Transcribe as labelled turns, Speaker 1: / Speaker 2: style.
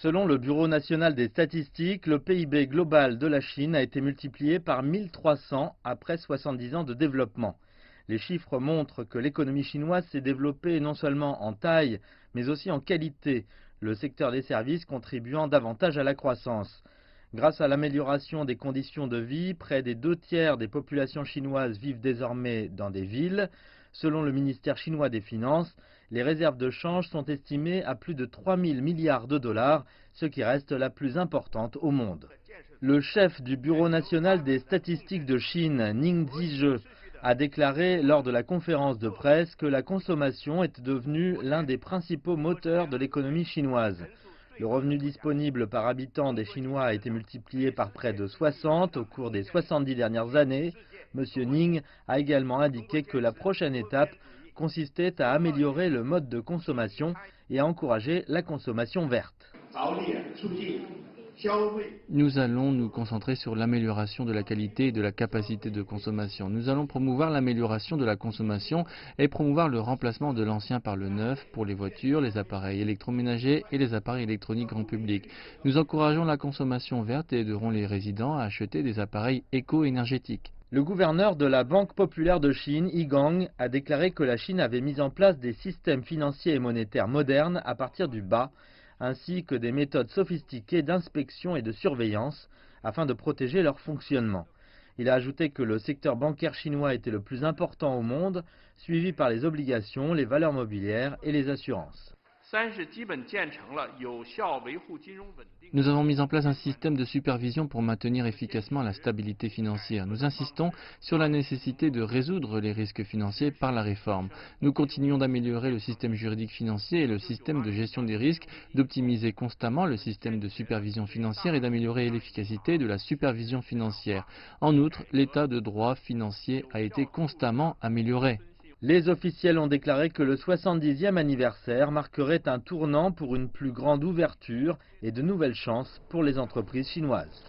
Speaker 1: Selon le Bureau national des statistiques, le PIB global de la Chine a été multiplié par 1300 après 70 ans de développement. Les chiffres montrent que l'économie chinoise s'est développée non seulement en taille, mais aussi en qualité, le secteur des services contribuant davantage à la croissance. Grâce à l'amélioration des conditions de vie, près des 2 tiers des populations chinoises vivent désormais dans des villes. Selon le ministère chinois des Finances, les réserves de change sont estimées à plus de 3 000 milliards de dollars, ce qui reste la plus importante au monde. Le chef du Bureau national des statistiques de Chine, Ning Zizhe, a déclaré lors de la conférence de presse que la consommation est devenue l'un des principaux moteurs de l'économie chinoise. Le revenu disponible par habitant des Chinois a été multiplié par près de 60 au cours des 70 dernières années. M. Ning a également indiqué que la prochaine étape consistait à améliorer le mode de consommation et à encourager la consommation verte.
Speaker 2: Nous allons nous concentrer sur l'amélioration de la qualité et de la capacité de consommation. Nous allons promouvoir l'amélioration de la consommation et promouvoir le remplacement de l'ancien par le neuf pour les voitures, les appareils électroménagers et les appareils électroniques grand public. Nous encourageons la consommation verte et aiderons les résidents à acheter des appareils éco-énergétiques.
Speaker 1: Le gouverneur de la Banque populaire de Chine, Yi Gang, a déclaré que la Chine avait mis en place des systèmes financiers et monétaires modernes à partir du bas, ainsi que des méthodes sophistiquées d'inspection et de surveillance afin de protéger leur fonctionnement. Il a ajouté que le secteur bancaire chinois était le plus important au monde, suivi par les obligations, les valeurs mobilières et les assurances.
Speaker 2: Nous avons mis en place un système de supervision pour maintenir efficacement la stabilité financière. Nous insistons sur la nécessité de résoudre les risques financiers par la réforme. Nous continuons d'améliorer le système juridique financier et le système de gestion des risques, d'optimiser constamment le système de supervision financière et d'améliorer l'efficacité de la supervision financière. En outre, l'état de droit financier a été constamment amélioré.
Speaker 1: Les officiels ont déclaré que le 70e anniversaire marquerait un tournant pour une plus grande ouverture et de nouvelles chances pour les entreprises chinoises.